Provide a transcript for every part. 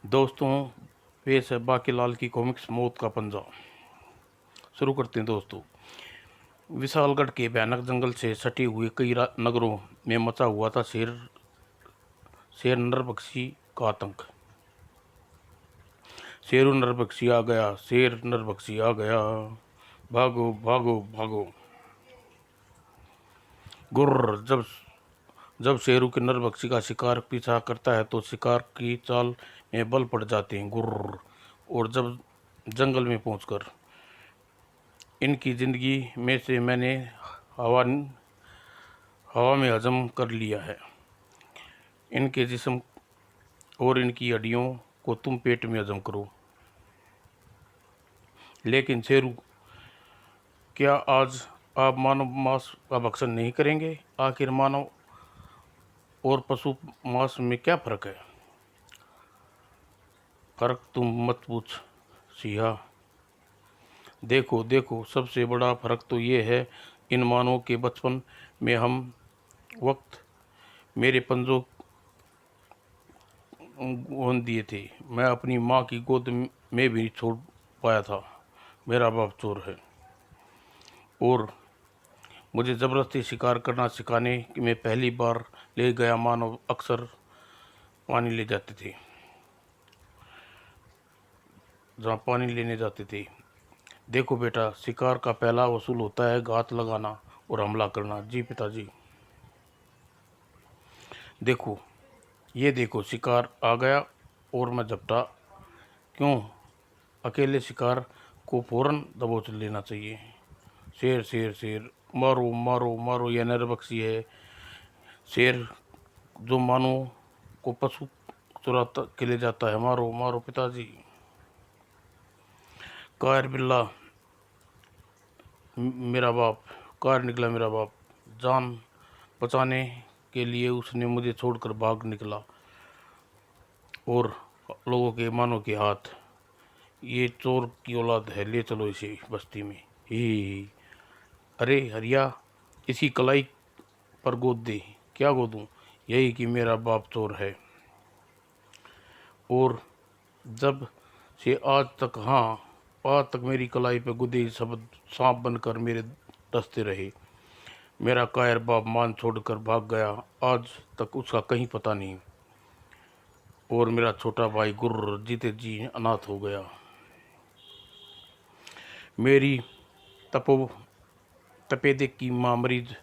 दोस्तों, पेश है बाकीलाल की कॉमिक्स मौत का पंजा। शुरू करते हैं दोस्तों। विशालगढ़ के भयानक जंगल से सटे हुए कई नगरों में मचा हुआ था शेर शेर नरभक्षी का आतंक। शेरू नरभक्षी आ गया, शेर नरभक्षी आ गया, भागो भागो भागो। गुर्र। जब जब शेरू के नरभक्षी का शिकार पीछा करता है तो शिकार की चाल में बल पड़ जाते हैं। गुर्र। और जब जंगल में पहुंचकर इनकी जिंदगी में से मैंने हवा हवा में हजम कर लिया है। इनके जिस्म और इनकी हड्डियों को तुम पेट में हजम करो। लेकिन शेरू, क्या आज आप मानव मांस का भक्षण नहीं करेंगे? आखिर मानव और पशु मांस में क्या फर्क है? फर्क तुम मत पूछ सिया। देखो देखो, सबसे बड़ा फर्क तो ये है, इन मानवों के बचपन में हम वक्त मेरे पंजों गोंद दिए थे। मैं अपनी माँ की गोद में भी छोड़ पाया था। मेरा बाप चोर है और मुझे ज़बरदस्ती शिकार करना सिखाने में पहली बार ले गया मानव अक्सर पानी ले जाते थे, जहाँ पानी लेने जाते थे। देखो बेटा, शिकार का पहला वसूल होता है घात लगाना और हमला करना। जी पिताजी। देखो, ये देखो, शिकार आ गया और मैं झपटा। क्यों? अकेले शिकार को फौरन दबोच लेना चाहिए। शेर शेर शेर, मारो मारो मारो, यह नरभक्षी है। शेर जो मानो को पशु चुराता के ले जाता है। मारो मारो पिताजी। कायर बिल्ला मेरा बाप, कार निकला मेरा बाप। जान बचाने के लिए उसने मुझे छोड़कर भाग निकला और लोगों के मानो के हाथ। ये चोर की औलाद है, ले चलो इसे बस्ती में। ही। अरे हरिया, इसी कलाई पर गोद दे। क्या गोदूं? यही कि मेरा बाप चोर है और जब से आज तक, हाँ, आज तक मेरी कलाई पे गुदे शब्द सांप बनकर मेरे डसते रहे। मेरा कायर बाप मान छोड़कर भाग गया, आज तक उसका कहीं पता नहीं। और मेरा छोटा भाई गुर्र जीते जी अनाथ हो गया। मेरी तपो तपेदे की माँ मरीज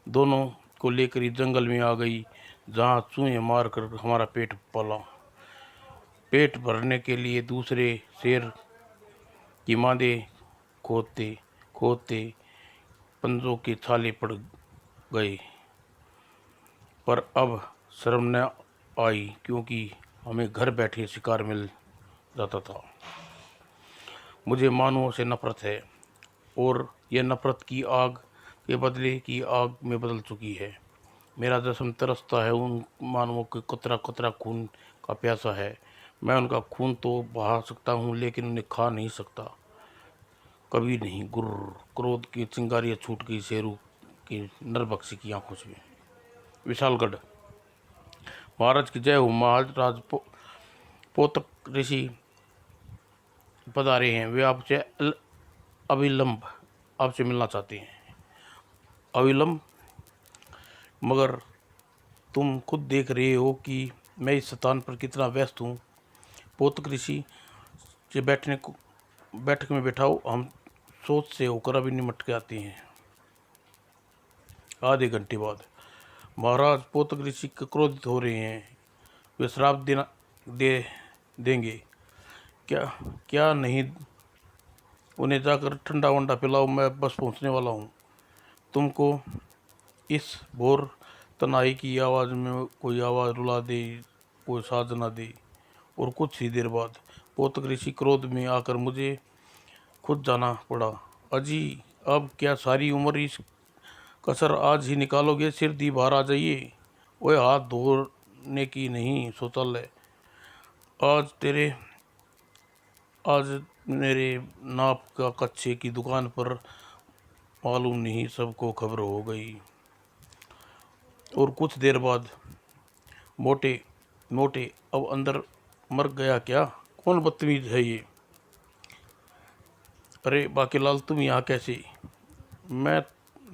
दोनों को लेकर इस जंगल में आ गई, जहाँ चूहे मार कर हमारा पेट पाला। पेट भरने के लिए दूसरे शेर की मादे खोदते खोदते पंजों के छाले पड़ गए, पर अब शर्म न आई क्योंकि हमें घर बैठे शिकार मिल जाता था। मुझे मानवों से नफरत है और यह नफरत की आग के बदले की आग में बदल चुकी है। मेरा जिस्म तरसता है, उन मानवों के कतरा कतरा खून का प्यासा है। मैं उनका खून तो बहा सकता हूँ लेकिन उन्हें खा नहीं सकता, कभी नहीं। गुर्र। क्रोध की चिंगारियाँ छूट गई शेरू की नरभक्षी की आंखों से। विशालगढ़। महाराज की जय हो। महाराज पोतक ऋषि पधारे हैं। वे आपसे अविलंब आपसे मिलना चाहते हैं। अविलंब? मगर तुम खुद देख रहे हो कि मैं इस स्थान पर कितना व्यस्त हूँ। पोतक ऋषि से बैठक में बैठाओ, हम सोच से होकर अभी निमट के आते हैं। आधे घंटे बाद महाराज पोतक ऋषि क्रोधित हो रहे हैं। वे श्राप देंगे। क्या क्या नहीं? उन्हें जाकर ठंडा वंडा पिलाओ, मैं बस पहुंचने वाला हूँ। तुमको इस भोर तनाई की आवाज़ में कोई आवाज़ रुला दे, कोई साजना दे। और कुछ ही देर बाद पोतक ऋषि क्रोध में आकर मुझे खुद जाना पड़ा। अजी, अब क्या सारी उम्र इस कसर आज ही निकालोगे? सिर दी बाहर आ जाइए। ओए, हाथ धोने की नहीं शौचालय। आज मेरे नाप का कच्छे की दुकान पर मालूम नहीं सबको खबर हो गई। और कुछ देर बाद मोटे मोटे अब अंदर मर गया क्या? कौन बदतमीज है ये? अरे बाकीलाल, तुम यहाँ कैसे? मैं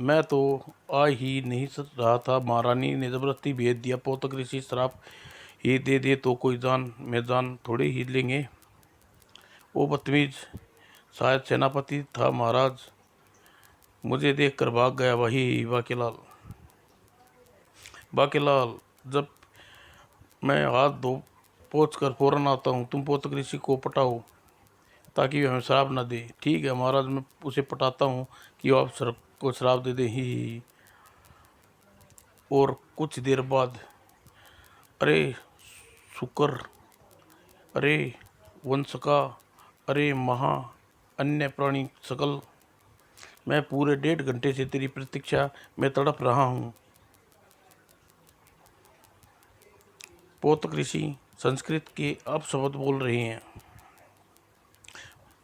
मैं तो आ ही नहीं रहा था। महारानी ने जबरदस्ती भेज दिया। पोतक ऋषि श्राप ही दे दे तो कोई जान में जान थोड़े ही लेंगे। वो बदतमीज शायद सेनापति था महाराज, मुझे देखकर भाग गया। वही बाकीलाल। बाकीलाल, जब मैं हाथ धो पोंछ कर फौरन आता हूँ। तुम पोतक ऋषि को पटाओ ताकि वह हमें श्राप न दे। ठीक है महाराज, मैं उसे पटाता हूँ कि वो आप सर को श्राप दे दे। ही। और कुछ देर बाद, अरे शुक्र, अरे वंशका, अरे महा अन्य प्राणी सकल, मैं पूरे 1.5 घंटे से तेरी प्रतीक्षा में तड़प रहा हूँ। पोतक ऋषि संस्कृत के अपशब्द बोल रहे हैं।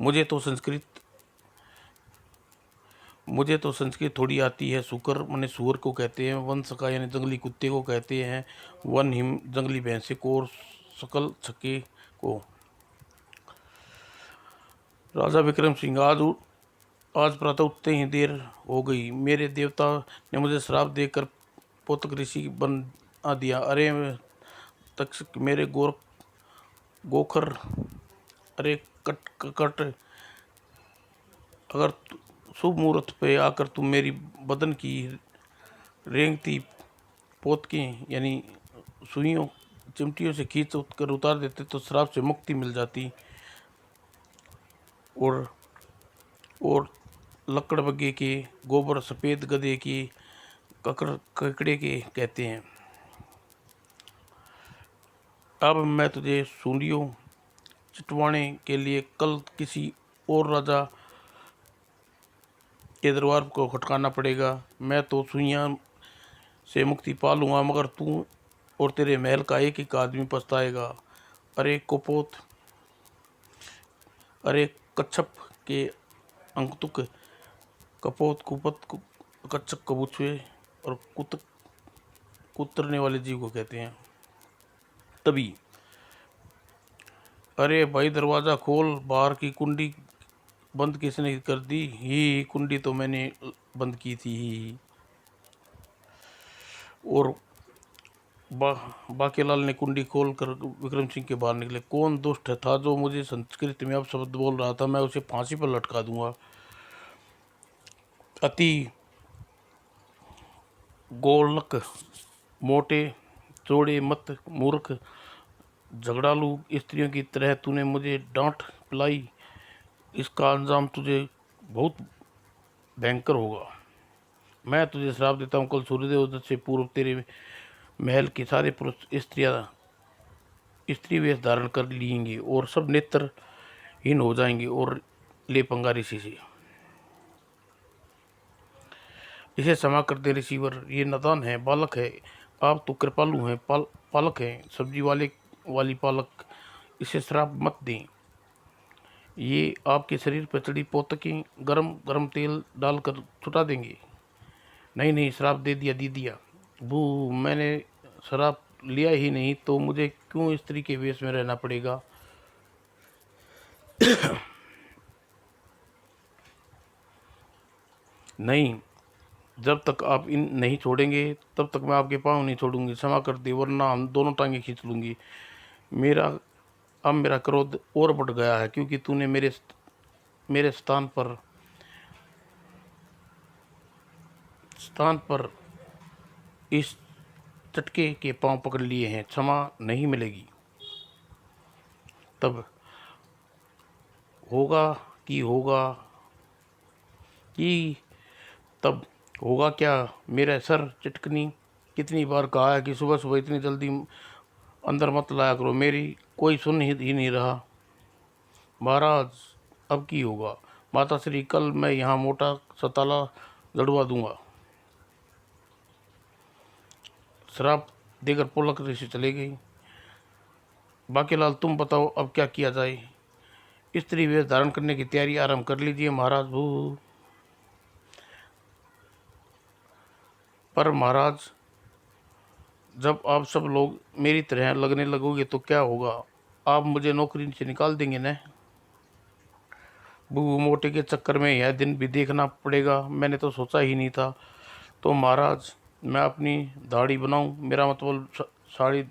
मुझे तो संस्कृत थोड़ी आती है। सुकर माने सुअर को कहते हैं, वंशका यानी जंगली कुत्ते को कहते हैं, वन हिम जंगली भैंसे को, और सकल छक्के को। राजा विक्रम सिंह, आज प्रातः उठते ही देर हो गई। मेरे देवता ने मुझे श्राप देकर पोतक ऋषि बना दिया। अरे तक्षक, मेरे गोखर, अरे कट कट, अगर शुभ मुहूर्त पे आकर तुम मेरी बदन की रेंगती पोतकें यानी सुइयों चिमटियों से खींच कर उतार देते तो श्राप से मुक्ति मिल जाती। और और लकड़ बग्गे के गोबर सफ़ेद गधे की ककड़े के कहते हैं। अब मैं तुझे सूंडियों चिटवाने के लिए कल किसी और राजा के दरबार को खटकाना पड़ेगा। मैं तो सुइयां से मुक्ति पा लूँगा, मगर तू और तेरे महल का एक एक आदमी पछताएगा। अरे कुपोत, अरे कच्छप के अंकतुक, कपोत, कुपत, कच्छप कबूचे और कुतरने वाले जीव को कहते हैं। तभी, अरे भाई दरवाज़ा खोल, बाहर की कुंडी बंद किसने कर दी? ही कुंडी तो मैंने बंद की थी। और बाकीलाल ने कुंडी खोलकर विक्रम सिंह के बाहर निकले। कौन दुष्ट था जो मुझे संस्कृत में अपशब्द बोल रहा था? मैं उसे फांसी पर लटका दूंगा। अति गोलक, मोटे चौड़े मत मूर्ख, झगड़ालू स्त्रियों की तरह तूने मुझे डांट पिलाई। इसका अंजाम तुझे बहुत भयंकर होगा। मैं तुझे श्राप देता हूँ, कल सूर्योदय उदय से पूर्व तेरे महल के सारे पुरुष स्त्री वेश धारण कर लेंगे और सब नेत्रहीन हो जाएंगे और ले पंगा ऋषि से। इसे क्षमा कर दे ऋषिवर, ये नादान है, बालक है। आप तो कृपालु हैं, पालक हैं, सब्जी वाली पालक। इसे श्राप मत दें। ये आपके शरीर पर चढ़ी पोतकें गरम गरम तेल डालकर छुटा देंगे। नहीं नहीं, श्राप दे दिया। बू, मैंने श्राप लिया ही नहीं तो मुझे क्यों स्त्री के वेश में रहना पड़ेगा? नहीं, जब तक आप इन नहीं छोड़ेंगे तब तक मैं आपके पाँव नहीं छोड़ूंगी। क्षमा कर दे, वरना हम दोनों टांगे खींच लूंगी। मेरा क्रोध और बढ़ गया है क्योंकि तूने मेरे स्थान पर इस चटके के पांव पकड़ लिए हैं। क्षमा नहीं मिलेगी। तब होगा कि होगा कि तब होगा क्या? मेरा सर चिटकनी, कितनी बार कहा है कि सुबह सुबह इतनी जल्दी अंदर मत लाया करो, मेरी कोई सुन ही नहीं रहा। महाराज, अब की होगा? माता श्री, कल मैं यहाँ मोटा सा ताला जड़वा दूंगा। श्राप देकर पुलक ऋषि चले गई। बाकीलाल, तुम बताओ अब क्या किया जाए? स्त्री वेश धारण करने की तैयारी आरंभ कर लीजिए महाराज। भू, पर महाराज, जब आप सब लोग मेरी तरह लगने लगोगे तो क्या होगा? आप मुझे नौकरी से निकाल देंगे न? बूबू मोटे के चक्कर में यह दिन भी देखना पड़ेगा, मैंने तो सोचा ही नहीं था। तो महाराज, मैं अपनी दाढ़ी बनाऊं, मेरा मतलब साड़ी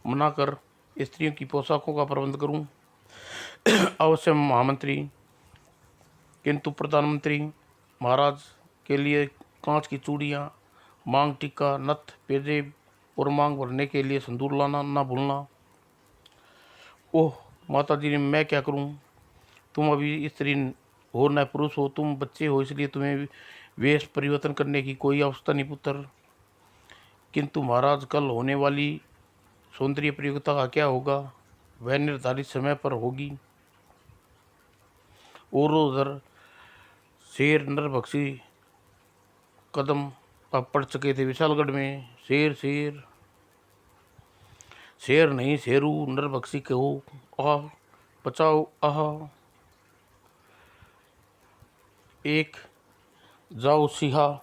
बनाकर स्त्रियों की पोशाकों का प्रबंध करूं? अवश्य महामंत्री, किंतु प्रधानमंत्री महाराज के लिए कांच की चूड़ियाँ, मांग टीका, नथ, पेजेब और मांग भरने के लिए सिंदूर लाना ना भूलना। ओह माता जी, मैं क्या करूं? तुम अभी स्त्री हो न पुरुष हो, तुम बच्चे हो, इसलिए तुम्हें वेश परिवर्तन करने की कोई आवश्यकता नहीं पुत्र। किंतु महाराज, कल होने वाली सौंदर्य प्रतियोगिता का क्या होगा? वह निर्धारित समय पर होगी। और उधर शेर नरभक्षी कदम अब पड़ चुके थे विशालगढ़ में। शेर शेर शेर नहीं, शेरू नरभक्षी कहो, आह बचाओ आह। एक जाओ सिहा,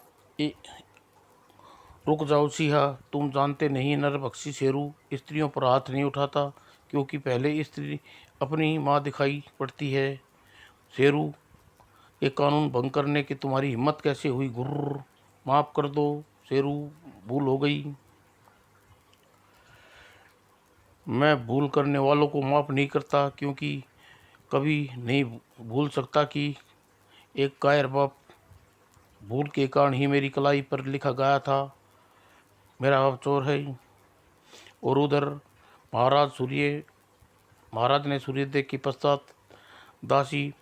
रुक जाओ सिहा, तुम जानते नहीं नरभक्षी शेरू स्त्रियों पर हाथ नहीं उठाता, क्योंकि पहले स्त्री अपनी माँ दिखाई पड़ती है। शेरू, ये कानून भंग करने की तुम्हारी हिम्मत कैसे हुई? गुर्र, माफ कर दो शेरू, भूल हो गई। मैं भूल करने वालों को माफ नहीं करता, क्योंकि कभी नहीं भूल सकता कि एक कायर बाप भूल के कारण ही मेरी कलाई पर लिखा गया था, मेरा बाप चोर है। और उधर महाराज ने सूर्योदय के पश्चात दासी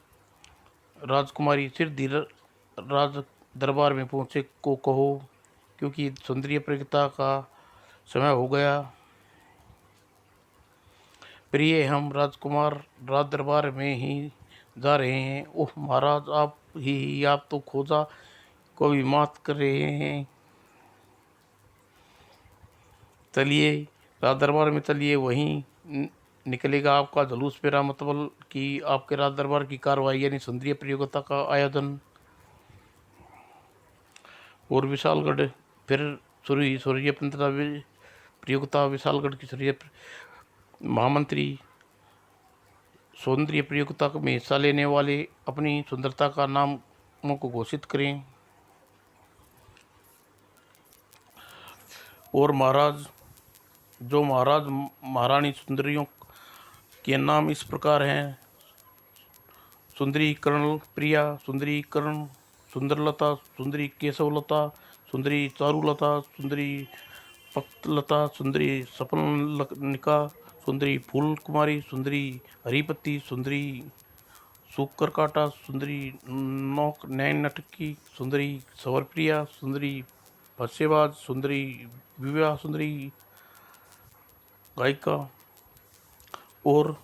राजकुमारी सिर धीर राज दरबार में पहुँचे को कहो, क्योंकि सौंदर्य प्रतियोगिता का समय हो गया। प्रिय, हम राजकुमार राज दरबार में ही जा रहे हैं। ओह महाराज, आप तो खोजा को भी मात कर रहे हैं। चलिए राज दरबार में चलिए, वहीं निकलेगा आपका जुलूस। मेरा मतलब कि आपके राज दरबार की कार्रवाई यानी सौंदर्य प्रतियोगिता का आयोजन। और विशालगढ़ फिर सूर्य प्रतियोगिता विशालगढ़ की सूर्य महामंत्री सौंदर्य प्रतियोगिता में हिस्सा लेने वाले अपनी सुंदरता का नामों को घोषित करें। और महाराज महारानी सुंदरियों के नाम इस प्रकार हैं: सुंदरी कर्णल प्रिया, सुंदरी कर्ण, सुंदरलता, सुंदरी केशवलता, सुंदरी चारुलता, सुंदरी पक्तलता, सुंदरी सपनलिका, सुंदरी फूल कुमारी, सुंदरी हरिपति, सुंदरी सूकर काटा, सुंदरी नौक नैन नटकी, सुंदरी सवरप्रिया, सुंदरी भस्यबाज, सुंदरी विवाह सुंदरी गायिका। और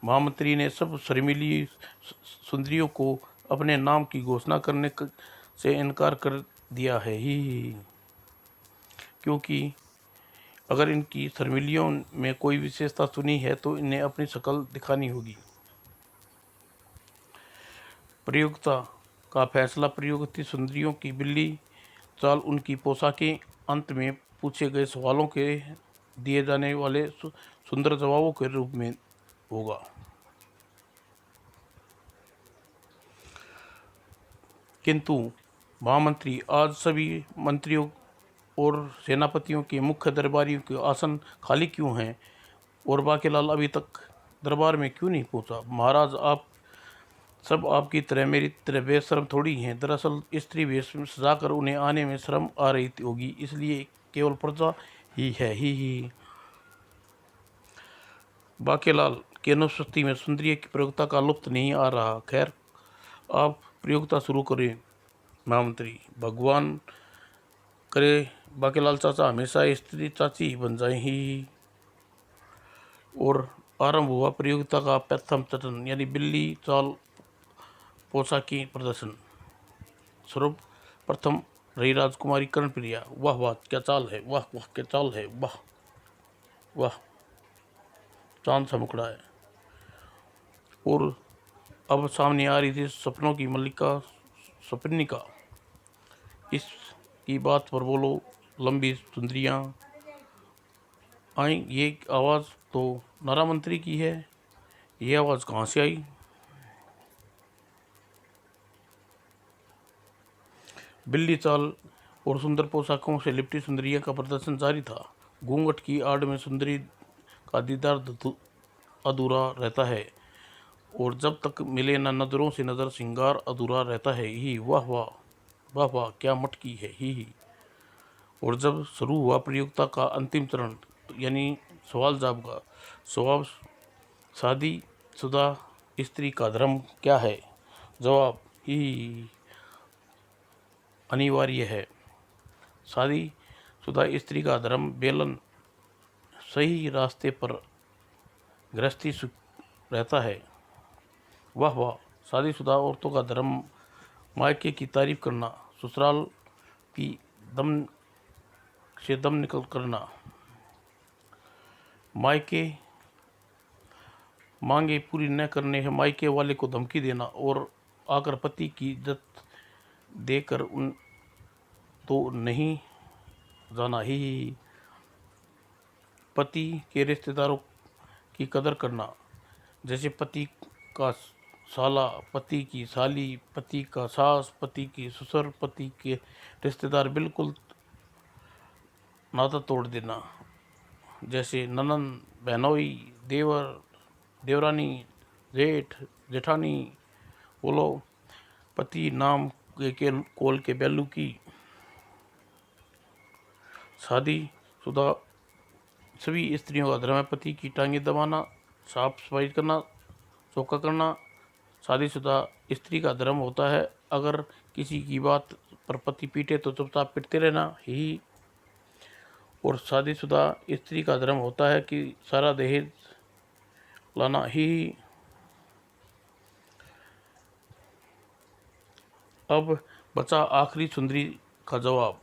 महामंत्री ने सब शर्मीली सुंदरियों को अपने नाम की घोषणा करने से इनकार कर दिया है ही, क्योंकि अगर इनकी शर्मीलियों में कोई विशेषता सुनी है तो इन्हें अपनी शक्ल दिखानी होगी। प्रतियोगिता का फैसला प्रतियोगिता सुंदरियों की बिल्ली चाल, उनकी पोशाकें, अंत में पूछे गए सवालों के दिए जाने वाले सुंदर जवाबों के रूप में होगा। किंतु महामंत्री, आज सभी मंत्रियों और सेनापतियों के मुख्य दरबारियों के आसन खाली क्यों हैं, और बाकीलाल अभी तक दरबार में क्यों नहीं पहुंचा? महाराज, आप सब आपकी तरह मेरी तरह बेशर्म थोड़ी हैं। दरअसल स्त्री वेश में सजाकर उन्हें आने में शर्म आ रही होगी, इसलिए केवल प्रजा ही है ही। बाकीलाल की अनुपस्थिति में सुंदरी की प्रतियोगिता का लुत्फ नहीं आ रहा। खैर, आप प्रतियोगिता शुरू करें महामंत्री। भगवान करे बाकीलाल चाचा हमेशा स्त्री चाची ही बन जाए ही। और आरंभ हुआ प्रतियोगिता का प्रथम चरण यानी बिल्ली चाल पोशाकी प्रदर्शन। सर्वप्रथम रही राजकुमारी कर्णप्रिया। वाह वाह क्या चाल है, वाह वाह क्या चाल है, वाह वाह, चांद सा मुखड़ा है। और अब सामने आ रही थी सपनों की मल्लिका सपनिका। इसकी बात पर बोलो लंबी सुंदरियाँ आई। ये आवाज़ तो नारा मंत्री की है। ये आवाज़ कहाँ से आई? बिल्ली चाल और सुंदर पोशाकों से लिपटी सुंदरिया का प्रदर्शन जारी था। घूंघट की आड़ में सुंदरी का दीदार अधूरा रहता है, और जब तक मिले न नजरों से नजर श्रृंगार अधूरा रहता है। ही वाह वाह, वाह वाह क्या मटकी है ही। और जब शुरू हुआ प्रतियोगिता का अंतिम चरण, यानी सवाल जवाब का स्वभाव, शादी शुदा स्त्री का धर्म क्या है? जवाब ही अनिवार्य है। शादी शुदा स्त्री का धर्म बेलन सही रास्ते पर गृहस्थी रहता है। वाह वाह, शादीशुदा औरतों का धर्म मायके की तारीफ करना, ससुराल की दम से दम निकल करना, मायके मांगे पूरी न करने है मायके वाले को धमकी देना, और आकर पति की इज्जत देकर उन तो नहीं जाना ही। पति के रिश्तेदारों की कदर करना, जैसे पति का साला, पति की साली, पति का सास, पति की ससुर, पति के रिश्तेदार, बिल्कुल नाता तोड़ देना, जैसे ननंद, बहनोई, देवर, देवरानी, जेठ, जेठानी। बोलो पति नाम के कोल के बैलू की। शादी शुदा सभी स्त्रियों का धर्म है पति की टांगें दबाना, साफ सफाई करना, चौका करना। शादीशुदा स्त्री का धर्म होता है अगर किसी की बात पर पति पीटे तो चुपचाप पिटते रहना ही। और शादीशुदा स्त्री का धर्म होता है कि सारा दहेज लाना ही। अब बचा आखिरी सुंदरी का जवाब।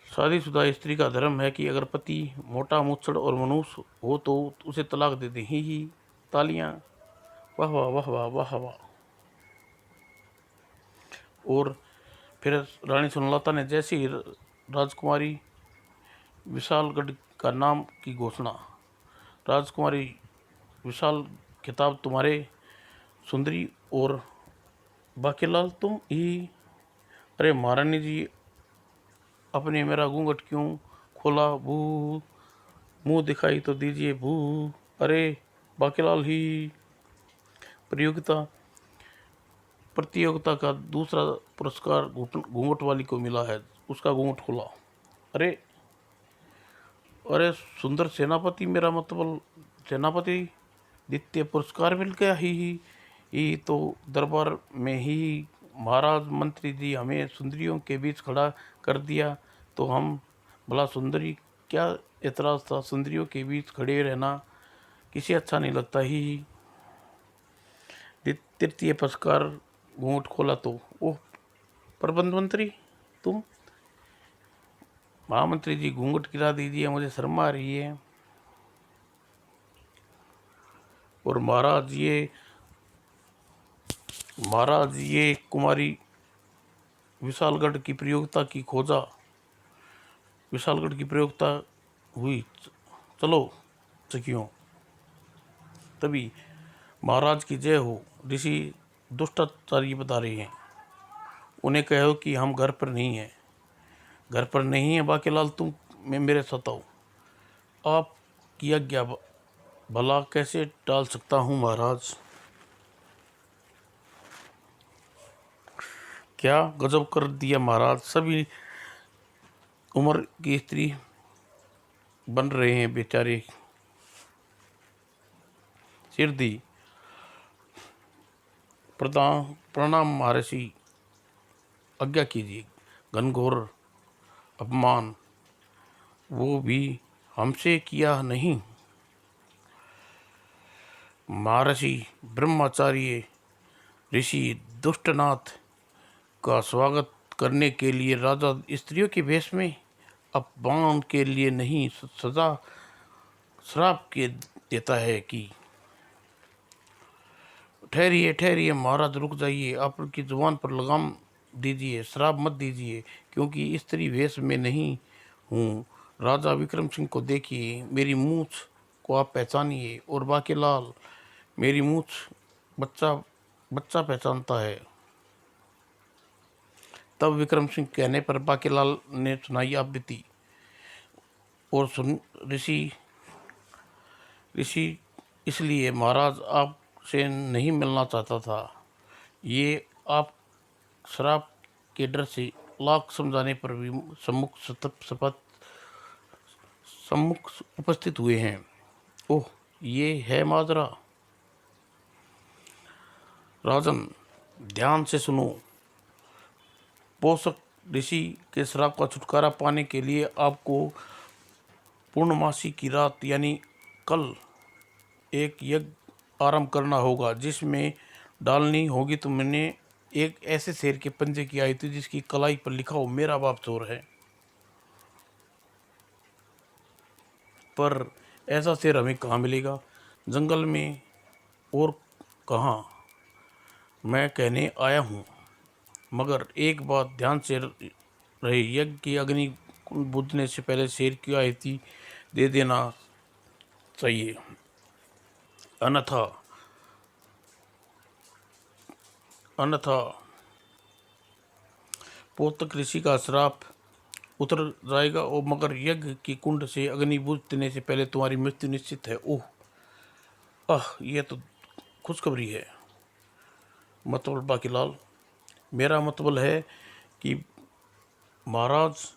शादीशुदा स्त्री का धर्म है कि अगर पति मोटा, मुच्छड़ और मनुष्य हो तो उसे तलाक दे दे ही। तालियां, वाह वाह वाह वाह वाह वाह। और फिर रानी सुनलता ने जैसे ही राजकुमारी विशालगढ़ का नाम की घोषणा, राजकुमारी विशाल खिताब तुम्हारे, सुंदरी और बाकीलाल तुम ही। अरे महारानी जी, अपने मेरा घूंघट क्यों खोला भू, मुंह दिखाई तो दीजिए भू। अरे बाकीलाल ही। प्रतियोगिता का दूसरा पुरस्कार घूंघट वाली को मिला है, उसका घूंघट खुला। अरे अरे सुंदर सेनापति, मेरा मतलब सेनापति, द्वितीय पुरस्कार मिल गया ही तो दरबार में ही महाराज मंत्री जी हमें सुंदरियों के बीच खड़ा कर दिया, तो हम भला सुंदरी क्या एतराज़ था, सुंदरियों के बीच खड़े रहना किसी अच्छा नहीं लगता ही। तृतीय पुरस्कार घूंघट खोला तो ओह प्रबंध मंत्री तुम। महामंत्री जी घूंघट गिरा दीजिए, मुझे शर्म आ रही है। और महाराज ये कुमारी विशालगढ़ की प्रतियोगिता की खोजा, विशालगढ़ की प्रतियोगिता हुई, चलो सखियों। तभी महाराज की जय हो। ऋषि दुष्टाचार्य बता रहे हैं, उन्हें कहो कि हम घर पर नहीं हैं। घर पर नहीं है बाकीलाल, तुम मेरे साथ आओ। आप की आज्ञा भला कैसे टाल सकता हूँ महाराज। क्या गजब कर दिया महाराज, सभी उम्र की स्त्री बन रहे हैं बेचारे। सिरदी प्रणाम महर्षि, आज्ञा कीजिए। घनघोर अपमान वो भी हमसे किया नहीं। महर्षि ब्रह्मचार्य ऋषि दुष्टनाथ का स्वागत करने के लिए राजा स्त्रियों के भेष में, अपमान के लिए नहीं सजा श्राप के देता है कि। ठहरिए ठहरिए महाराज, रुक जाइए, आपकी जुबान पर लगाम दीजिए, श्राप मत दीजिए, क्योंकि स्त्री वेश में नहीं हूँ राजा विक्रम सिंह को देखिए, मेरी मूछ को आप पहचानिए। और बाकीलाल, मेरी मूछ बच्चा बच्चा पहचानता है। तब विक्रम सिंह कहने पर बाकीलाल ने सुनाई आप बीती। और सुन ऋषि ऋषि इसलिए महाराज आपसे नहीं मिलना चाहता था। ये आप शराब के डर से लाख समझाने पर भी सम्मुख उपस्थित हुए हैं। ओह, ये है माजरा। राजन, ध्यान से सुनो। पोषक ऋषि के श्राप का छुटकारा पाने के लिए आपको पूर्णमासी की रात यानी कल एक यज्ञ आरंभ करना होगा, जिसमें डालनी होगी तुमने एक ऐसे शेर के पंजे की आयु जिसकी कलाई पर लिखा हो मेरा बाप चोर है। पर ऐसा शेर हमें कहाँ मिलेगा, जंगल में और कहाँ। मैं कहने आया हूँ, मगर एक बात ध्यान से रहे, यज्ञ की अग्नि बुझने से पहले शेर की आहुति दे देना चाहिए, अन्यथा अन्यथा पोतक ऋषि का श्राप उतर जाएगा। और मगर यज्ञ की कुंड से अग्नि बुझने से पहले तुम्हारी मृत्यु निश्चित है। ओह, यह तो खुशखबरी है। मतलब बाकीलाल, मेरा मतलब है कि महाराज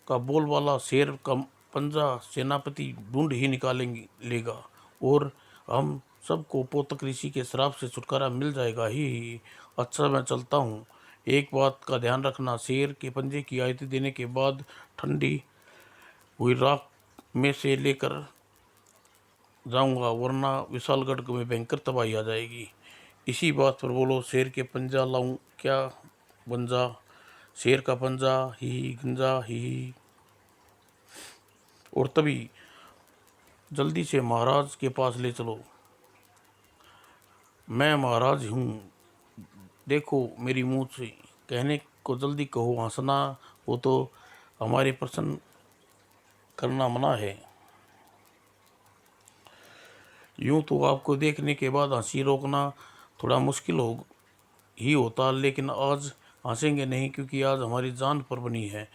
का बोल वाला शेर का पंजा सेनापति ढूंढ ही लेगा और हम सबको पोतक ऋषि के श्राप से छुटकारा मिल जाएगा ही। अच्छा, मैं चलता हूँ। एक बात का ध्यान रखना, शेर के पंजे की आहुति देने के बाद ठंडी हुई राख में से लेकर जाऊंगा, वरना विशालगढ़ में भयंकर तबाही आ जाएगी। इसी बात पर बोलो, शेर के पंजा लाऊं क्या बंजा, शेर का पंजा ही गंजा ही। और तभी जल्दी से महाराज के पास ले चलो। मैं महाराज हूँ, देखो मेरी मुँह से। कहने को जल्दी कहो, हंसना हो तो हमारे प्रसन्न करना मना है। यूं तो आपको देखने के बाद हंसी रोकना थोड़ा मुश्किल ही होता, लेकिन आज हंसेंगे नहीं, क्योंकि आज हमारी जान पर बनी है।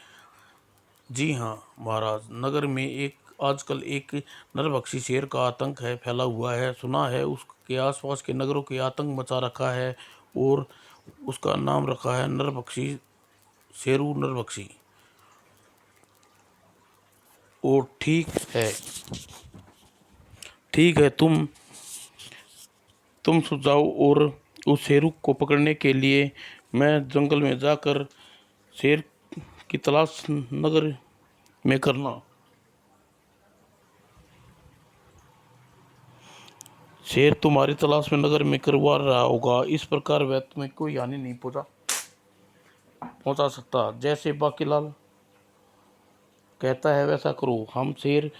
जी हाँ महाराज, नगर में आजकल एक नरभक्षी शेर का आतंक फैला हुआ है। सुना है उसके आसपास के नगरों के आतंक मचा रखा है और उसका नाम रखा है नरभक्षी, शेरू नरभक्षी। और है ठीक है, तुम सुझाओ और उस शेरू को पकड़ने के लिए मैं जंगल में जाकर शेर की तलाश नगर में करना। शेर तुम्हारी तलाश में नगर में करवा रहा होगा, इस प्रकार वह तुम्हें कोई हानि नहीं पहुंचा सकता। जैसे बाकीलाल कहता है वैसा करो। हम शेर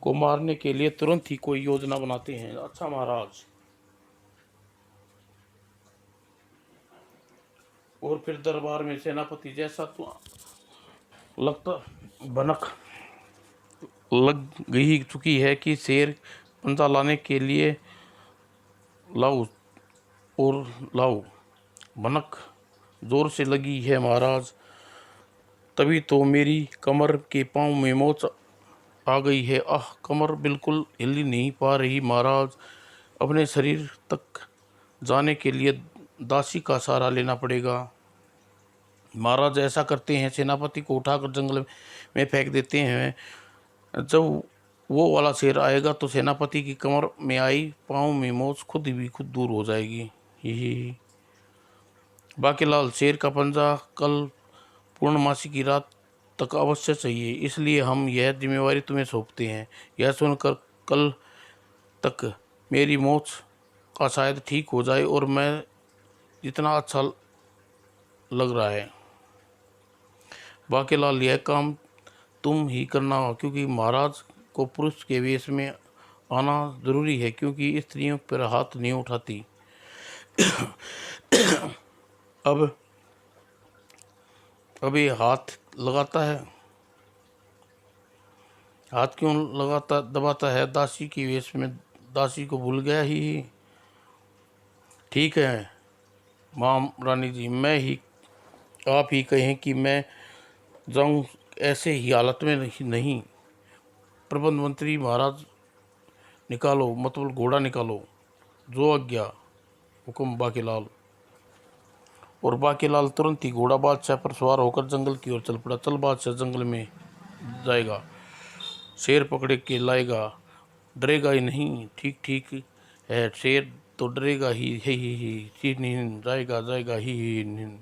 को मारने के लिए तुरंत ही कोई योजना बनाते हैं। अच्छा महाराज। और फिर दरबार में सेनापति जैसा तो लगता भनक लग गई चुकी है कि शेर पंजा लाने के लिए लाओ और लाओ। भनक जोर से लगी है महाराज, तभी तो मेरी कमर के पांव में मोच आ गई है। कमर बिल्कुल हिल नहीं पा रही महाराज। अपने शरीर तक जाने के लिए दासी का सहारा लेना पड़ेगा। महाराज ऐसा करते हैं, सेनापति को उठाकर जंगल में फेंक देते हैं। जब वो वाला शेर आएगा तो सेनापति की कमर में आई पाँव में मोच खुद दूर हो जाएगी। ही बाकीलाल, शेर का पंजा कल पूर्णमासी की रात तक अवश्य चाहिए, इसलिए हम यह जिम्मेवारी तुम्हें सौंपते हैं। यह सुनकर कल तक मेरी मोच का शायद ठीक हो जाए और मैं इतना अच्छा लग रहा है। बाकीलाल, यह काम तुम ही करना हो, क्योंकि महाराज को पुरुष के वेश में आना जरूरी है, क्योंकि स्त्रियों पर हाथ नहीं उठाती। अब अब ये हाथ लगाता है। हाथ क्यों लगाता दबाता है दासी की वेश में, दासी को भूल गया ही। ठीक है माँ रानी जी, मैं ही आप ही कहें कि मैं जाऊं ऐसे ही हालत में नहीं। प्रबंध मंत्री महाराज निकालो, मतलब घोड़ा निकालो। जो आज्ञा। हुक्म बाकीलाल। और बाकीलाल तुरंत ही घोड़ा बादशाह पर सवार होकर जंगल की ओर चल पड़ा। चल बादशाह, जंगल में जाएगा, शेर पकड़े के लाएगा, डरेगा ही नहीं। ठीक ठीक है, शेर तो डरेगा ही नहीं, जाएगा जाएगा ही नहीं।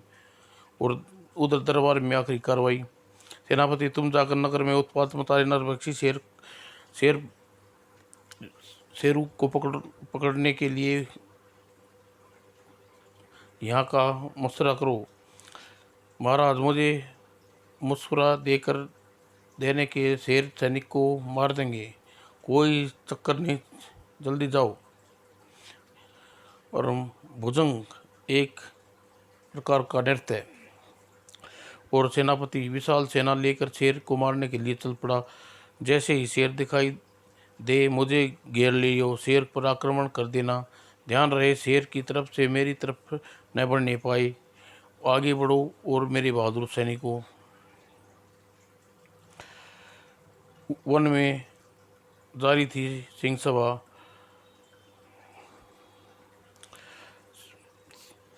और उधर दरबार में आखिरी कार्रवाई। सेनापति, तुम जाकर नगर में उत्पात मतारे नरभक्षी शेर शेरू को पकड़ने के लिए यहाँ का मशवरा करो। महाराज, मुझे मशवरा देने के शेर सैनिक को मार देंगे। कोई चक्कर नहीं, जल्दी जाओ। और भुजंग एक प्रकार का नृत्य है। और सेनापति विशाल सेना लेकर शेर को मारने के लिए चल पड़ा। जैसे ही शेर दिखाई दे, मुझे घेर लियो, शेर पर आक्रमण कर देना। ध्यान रहे शेर की तरफ से मेरी तरफ न बढ़ने पाए। आगे बढ़ो और मेरे बहादुर सैनिकों। वन में जारी थी सिंह सभा।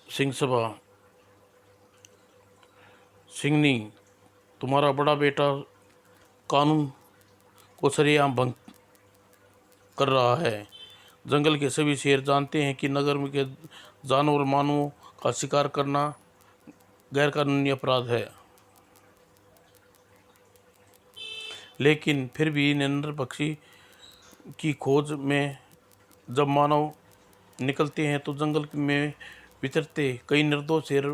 सिंह सभा। सिंहनी, तुम्हारा बड़ा बेटा कानून को सरेआम भंग कर रहा है। जंगल के सभी शेर जानते हैं कि नगर में के जानवर मानवों का शिकार करना गैरकानूनी अपराध है। लेकिन फिर भी नरेंद्र पक्षी की खोज में जब मानव निकलते हैं तो जंगल में विचरते कई निर्दोष शेर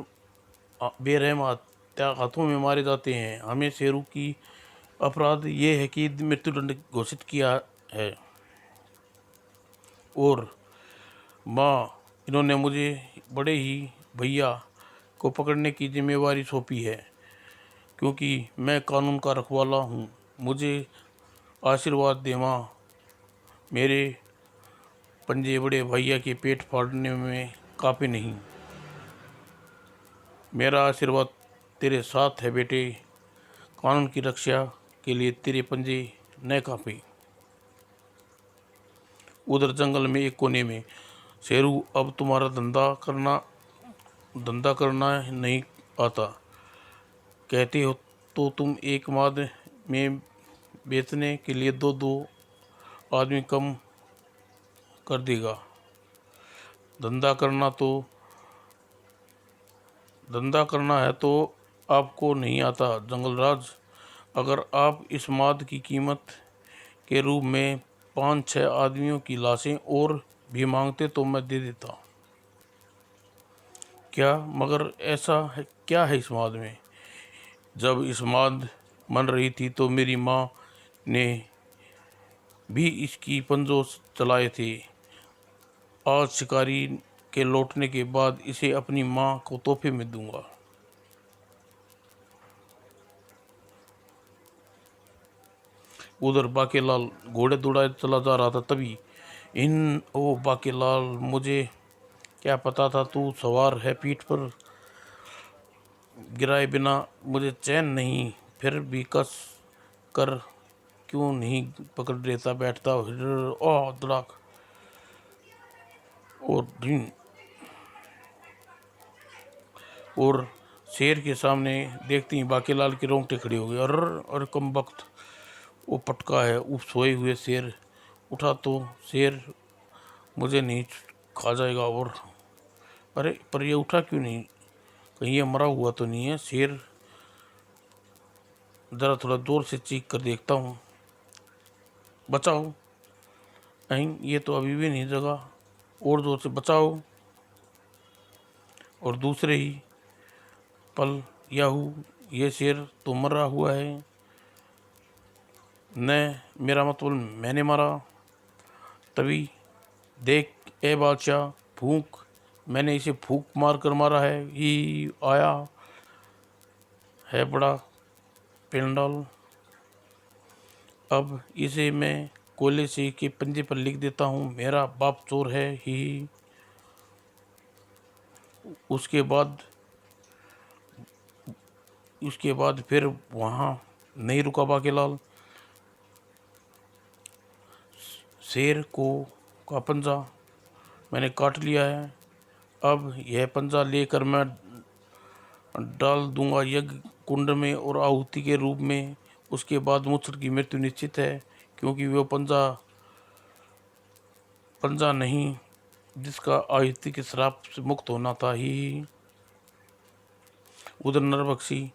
बेरहम हाथों में मारे जाते हैं। हमें शेरों की अपराध ये है कि मृत्युदंड घोषित किया है। और माँ, इन्होंने मुझे बड़े ही भैया को पकड़ने की जिम्मेवारी सौंपी है, क्योंकि मैं कानून का रखवाला हूँ। मुझे आशीर्वाद दे माँ। मेरे पंजे बड़े भैया के पेट फाड़ने में कांपे नहीं। मेरा आशीर्वाद तेरे साथ है बेटे। कानून की रक्षा के लिए तेरे पंजे न कांपे। उधर जंगल में एक कोने में, शेरू, अब तुम्हारा धंधा करना नहीं आता। कहते हो तो तुम एक माद में बेचने के लिए दो दो आदमी कम कर देगा। धंधा करना है तो आपको नहीं आता जंगलराज। अगर आप इस माद की कीमत के रूप में 5-6 आदमियों की लाशें और भी मांगते तो मैं दे देता। क्या मगर ऐसा है, क्या है इस माद में? जब इस माद बन रही थी तो मेरी माँ ने भी इसकी पंजों चलाए थे। आज शिकारी के लौटने के बाद इसे अपनी माँ को तोहफे में दूंगा। उधर बाकेलाल घोड़े दौड़ाए चला जा रहा था। तभी ओ बाकेलाल, मुझे क्या पता था तू सवार है पीठ पर। गिराए बिना मुझे चैन नहीं। फिर भी कस कर क्यों नहीं पकड़ लेता बैठता। ओह धड़ाक और ढीं। और शेर के सामने देखते ही बाकीलाल के रोंगटे खड़े हो गए। और कम वक्त, वो पटका है। उफ, सोए हुए शेर उठा तो शेर मुझे नहीं खा जाएगा। और अरे पर ये उठा क्यों नहीं? कहीं ये मरा हुआ तो नहीं है? शेर ज़रा थोड़ा जोर से चीख कर देखता हूँ। बचाओ। नहीं, ये तो अभी भी नहीं जगा। और जोर से बचाओ। और दूसरे ही पल, याहू, ये शेर तो मरा हुआ है। न मेरा मतलब मैंने मारा। तभी देख ए बादशाह, फूंक, मैंने इसे फूंक मार कर मारा है। ही आया है बड़ा पेंडाल। अब इसे मैं कोयले से के पंजे पर लिख देता हूँ, मेरा बाप चोर है ही। उसके बाद फिर वहाँ नहीं रुका बाकेलाल। शेर को का पंजा मैंने काट लिया है। अब यह पंजा लेकर मैं डाल दूंगा यज्ञ कुंड में और आहुति के रूप में। उसके बाद मूसर की मृत्यु निश्चित है, क्योंकि वो पंजा नहीं जिसका आहुति के श्राप से मुक्त होना था ही। उधर नरबक्षी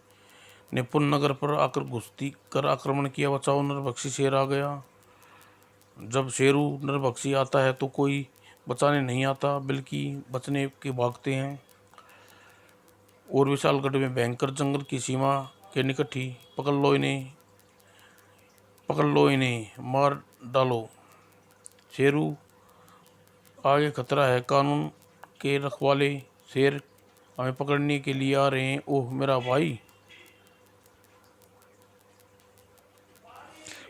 ने पुननगर पर आकर घुसती कर आक्रमण किया। बचाओ नरबक्षी, शेर आ गया। जब शेरू नरबक्षी आता है तो कोई बचाने नहीं आता, बल्कि बचने के भागते हैं। और विशालगढ़ में भयंकर जंगल की सीमा के निकट ही पकड़ लो इन्हें, मार डालो। शेरू, आगे खतरा है, कानून के रखवाले शेर हमें पकड़ने के लिए आ रहे हैं। ओह मेरा भाई।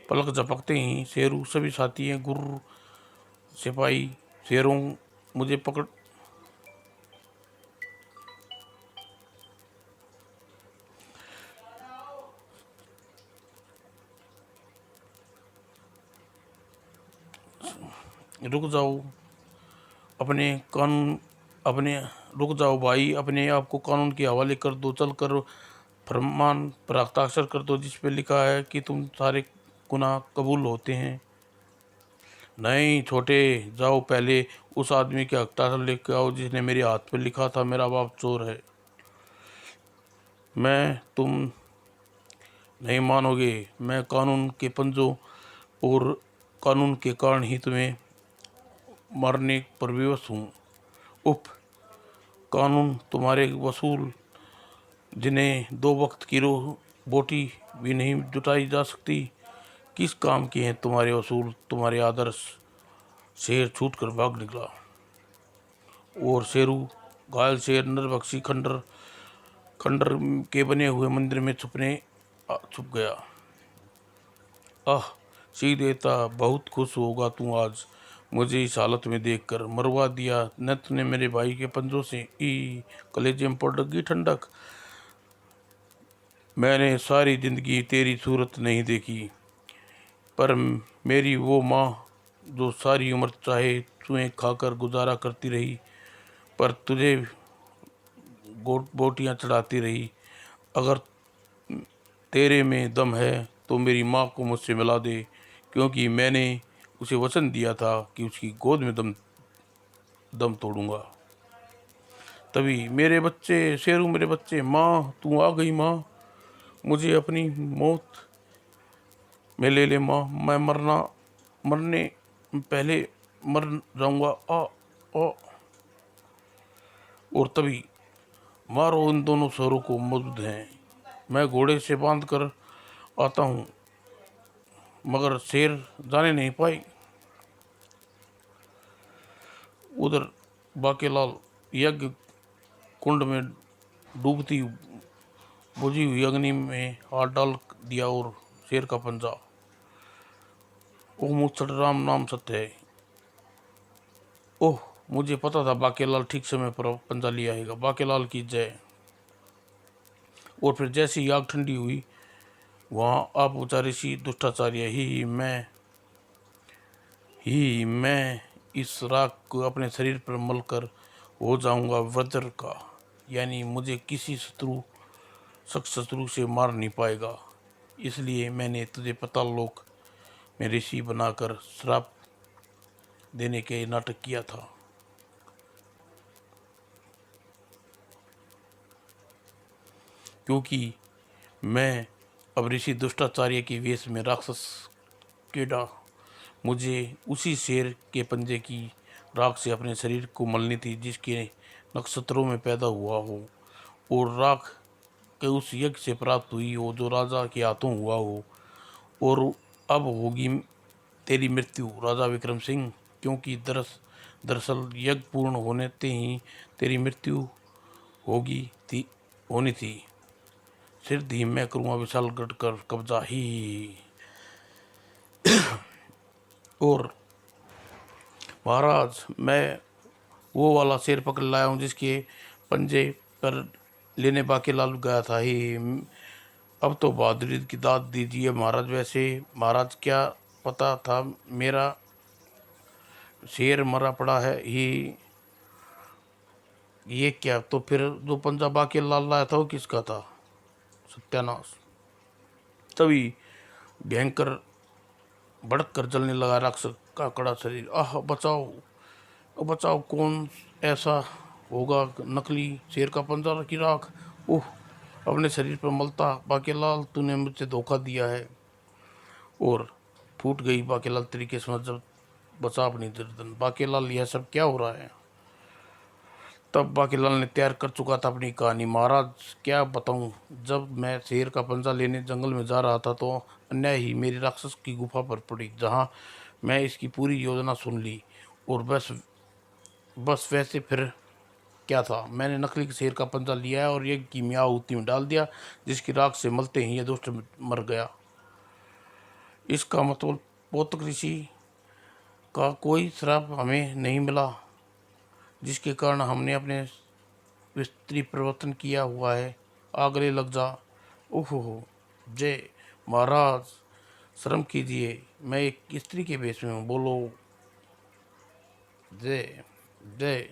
पलक झपकते ही शेरू सभी साथी हैं, गुर्र सिपाही शेरों मुझे पकड़ रुक जाओ अपने रुक जाओ भाई, अपने आप को कानून के हवाले कर दो। चल कर फरमान पर हस्ताक्षर कर दो, जिस पे लिखा है कि तुम सारे गुनाह कबूल होते हैं। नहीं छोटे, जाओ पहले उस आदमी के हस्ताक्षर लेकर आओ जिसने मेरे हाथ पे लिखा था मेरा बाप चोर है। तुम नहीं मानोगे, मैं कानून के पंजों और कानून के कारण ही तुम्हें मारने पर विवश हूँ। उफ, कानून तुम्हारे वसूल, जिन्हें दो वक्त की बोटी भी नहीं जुटाई जा सकती, किस काम के हैं तुम्हारे वसूल, तुम्हारे आदर्श। शेर छूट कर भाग निकला और शेरू घायल शेर नरबक्षी खंडर के बने हुए मंदिर में छुप गया। आह सी देवता, बहुत खुश होगा तू आज मुझे इस हालत में देखकर। मरवा दिया न तूने मेरे भाई के पंजों से, ई कलेजे में पड़ गई ठंडक। मैंने सारी जिंदगी तेरी सूरत नहीं देखी, पर मेरी वो माँ जो सारी उम्र चाहे चूहे खाकर गुजारा करती रही, पर तुझे बोटियाँ चढ़ाती रही। अगर तेरे में दम है तो मेरी माँ को मुझसे मिला दे, क्योंकि मैंने उसे वचन दिया था कि उसकी गोद में दम तोड़ूंगा। तभी मेरे बच्चे, शेरू मेरे बच्चे, माँ तू आ गई माँ, मुझे अपनी मौत में ले ले माँ, मैं मरने पहले मर जाऊंगा। आ आ और तभी मारो इन दोनों शेरों को, मौजूद हैं। मैं घोड़े से बांध कर आता हूँ, मगर शेर जाने नहीं पाई। उधर बाकेलाल यज्ञ कुंड में डूबती बुझी हुई अग्नि में हाथ डाल दिया और शेर का पंजा। ओह मुझसे राम नाम सत्य है। ओह मुझे पता था बाकेलाल ठीक समय पर पंजा लिया आएगा। बाकेलाल की जय। और फिर जैसी ही आग ठंडी हुई, वहाँ आप पहुँचा ऋषि दुष्टाचार्य ही मैं इस राख को अपने शरीर पर मलकर हो जाऊंगा वज्र का, यानी मुझे किसी शत्रु से मार नहीं पाएगा। इसलिए मैंने तुझे पाताल लोक में ऋषि बनाकर श्राप देने के नाटक किया था। क्योंकि मैं अब ऋषि दुष्टाचार्य के वेश में राक्षस कीड़ा, मुझे उसी शेर के पंजे की राख से अपने शरीर को मलनी थी जिसके नक्षत्रों में पैदा हुआ हो, और राख के उस यज्ञ से प्राप्त हुई हो जो राजा के हाथों हुआ हो। और अब होगी तेरी मृत्यु राजा विक्रम सिंह, क्योंकि दरअसल यज्ञ पूर्ण होने ते ही तेरी मृत्यु होनी थी। सिर धीम मैं करूँगा विशालगढ़ कर कब्जा ही। और महाराज मैं वो वाला शेर पकड़ लाया हूँ जिसके पंजे पर लेने बाकीलाल गया था ही। अब तो बहादुरी की दाद दीजिए महाराज। वैसे महाराज क्या पता था मेरा शेर मरा पड़ा है ही। ये क्या, तो फिर जो पंजा बाकीलाल लाया था वो किसका था? सत्यानाश। तभी भयंकर भड़क कर जलने लगा राक्षस का कड़ा शरीर। आह बचाओ, बचाओ, कौन ऐसा होगा? नकली शेर का पंजा की राख। ओह, अपने शरीर पर मलता बाकीलाल, तूने मुझे धोखा दिया है। और फूट गई बाकीलाल तरीके से जब बचा अपनी गर्दन। बाकीलाल यह सब क्या हो रहा है? तब बाकीलाल ने तैयार कर चुका था अपनी कहानी। महाराज क्या बताऊं, जब मैं शेर का पंजा लेने जंगल में जा रहा था तो अन्याय ही मेरी राक्षस की गुफा पर पड़ी, जहां मैं इसकी पूरी योजना सुन ली। और बस बस वैसे फिर क्या था, मैंने नकली शेर का पंजा लिया है और ये कीमिया आहुति में डाल दिया, जिसकी राख से मलते ही ये दुष्ट मर गया। इसका मतलब पोतक ऋषि का कोई श्राप हमें नहीं मिला, जिसके कारण हमने अपने स्त्री परिवर्तन किया हुआ है। आगले लग जा। ओहो, जय महाराज, शर्म कीजिए, मैं एक स्त्री के वेश में हूँ। बोलो जय जय।